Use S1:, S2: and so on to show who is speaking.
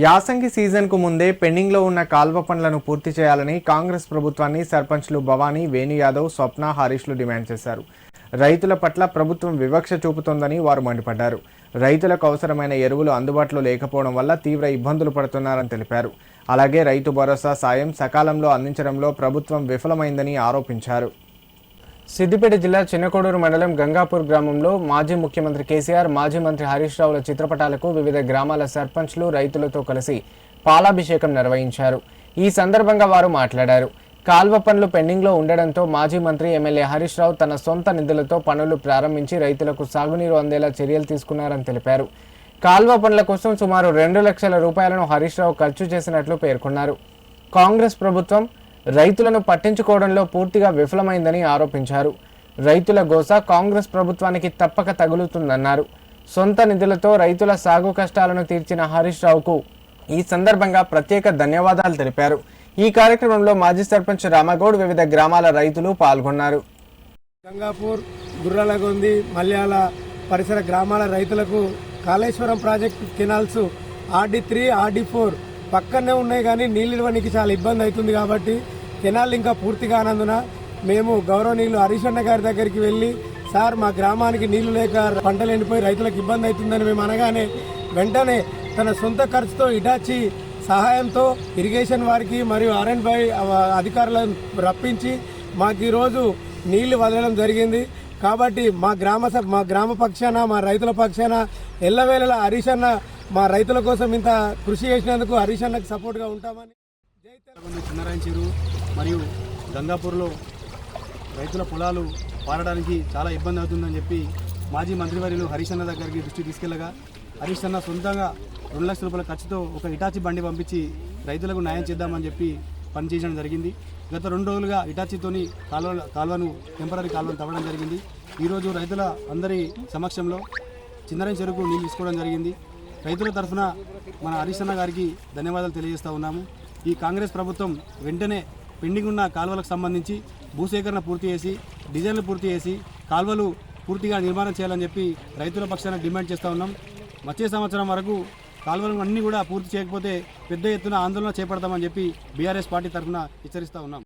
S1: యాసంగి సీజన్కు ముందే పెండింగ్లో ఉన్న కాల్వ పనులను పూర్తి చేయాలని కాంగ్రెస్ ప్రభుత్వాన్ని సర్పంచ్లు భవానీ, వేణు యాదవ్, స్వప్న, హరీష్లు డిమాండ్ చేశారు. రైతుల పట్ల ప్రభుత్వం వివక్ష చూపుతోందని వారు మండిపడ్డారు. రైతులకు అవసరమైన ఎరువులు అందుబాటులో లేకపోవడం వల్ల తీవ్ర ఇబ్బందులు పడుతున్నారని తెలిపారు. అలాగే రైతు భరోసా సాయం సకాలంలో అందించడంలో ప్రభుత్వం విఫలమైందని ఆరోపించారు. సిద్దిపేట జిల్లా చిన్నకోడూరు మండలం గంగాపూర్ గ్రామంలో మాజీ ముఖ్యమంత్రి కేసీఆర్, మాజీ మంత్రి హరీష్ రావుల చిత్రపటాలకు వివిధ గ్రామాల సర్పంచ్లు రైతులతో కలిసి పాలాభిషేకం నిర్వహించారు. ఈ సందర్భంగా వారు మాట్లాడారు. కాల్వ పనులు పెండింగ్లో ఉండడంతో మాజీ మంత్రి ఎమ్మెల్యే హరీష్ రావు తన సొంత నిధులతో పనులు ప్రారంభించి రైతులకు సాగునీరు అందేలా చర్యలు తీసుకున్నారని తెలిపారు. కాల్వ పనుల కోసం సుమారు 2 లక్షల రూపాయలను హరీష్ రావు ఖర్చు చేసినట్లు పేర్కొన్నారు. కాంగ్రెస్ ప్రభుత్వం రైతులను పట్టించుకోవడంలో పూర్తిగా విఫలమైందని ఆరోపించారు. రైతుల గోస కాంగ్రెస్ ప్రభుత్వానికి తప్పక తగులుతుందన్నారు. సొంత నిధులతో రైతుల సాగు కష్టాలను తీర్చిన హరీష్ రావుకు ఈ సందర్భంగా ప్రత్యేక ధన్యవాదాలు తెలిపారు. ఈ కార్యక్రమంలో మాజీ సర్పంచ్ రామగౌడ్, వివిధ గ్రామాల రైతులు పాల్గొన్నారు.
S2: గంగాపూర్, గుర్రాలగొంది, మల్యాల పరిసర గ్రామాల రైతులకు Kaleshwaram project canals RD3, RD4 పక్కనే ఉన్నాయి, కానీ నీళ్ళు ఇవ్వడానికి చాలా ఇబ్బంది అవుతుంది. కాబట్టి కెనాల్ ఇంకా పూర్తి కానందున మేము గౌరవనీయులు హరీష్ అన్న గారి దగ్గరికి వెళ్ళి, సార్ మా గ్రామానికి నీళ్లు లేక పంటలు ఎండిపోయి రైతులకు ఇబ్బంది అవుతుందని మేము అనగానే వెంటనే తన సొంత ఖర్చుతో ఇటాచి సహాయంతో ఇరిగేషన్ వారికి మరియు R&B అధికారులను రప్పించి మాకు ఈరోజు నీళ్లు వదలడం జరిగింది. కాబట్టి మా గ్రామ పక్షాన, మా రైతుల పక్షాన ఎల్లవేళలా హరీష్ అన్న మా రైతుల కోసం ఇంత కృషి చేసినందుకు హరీష్ అన్నకు సపోర్ట్గా ఉంటామని.
S3: చిన్నరాయన చెరువు మరియు గంగాపూర్లో రైతుల పొలాలు పారడానికి చాలా ఇబ్బంది అవుతుందని చెప్పి మాజీ మంత్రివర్యులు హరీష్ అన్న దగ్గరికి దృష్టి తీసుకెళ్లగా, హరీష్ అన్న సొంతంగా 2 లక్షల రూపాయల ఖర్చుతో ఒక ఇటాచి బండి పంపించి రైతులకు న్యాయం చేద్దామని చెప్పి పనిచేయడం జరిగింది. గత 2 రోజులుగా ఇటాచితోని కాల్వను టెంపరీ కాల్వను తవ్వడం జరిగింది. ఈరోజు రైతుల అందరి సమక్షంలో చిన్నరాయన చెరువుకు నీళ్ళు తీసుకోవడం జరిగింది. రైతుల తరఫున మన హరీష్ అన్న గారికి ధన్యవాదాలు తెలియజేస్తూ ఉన్నాము. ఈ కాంగ్రెస్ ప్రభుత్వం వెంటనే పెండింగ్ ఉన్న కాల్వలకు సంబంధించి భూసేకరణ పూర్తి చేసి, డిజైన్లు పూర్తి చేసి, కాల్వలు పూర్తిగా నిర్మాణం చేయాలని చెప్పి రైతుల పక్షాన డిమాండ్ చేస్తూ ఉన్నాం. వచ్చే సంవత్సరం వరకు కాల్వలు అన్నీ కూడా పూర్తి చేయకపోతే పెద్ద ఎత్తున ఆందోళన చేపడతామని చెప్పి బీఆర్ఎస్ పార్టీ తరఫున హెచ్చరిస్తూ ఉన్నాం.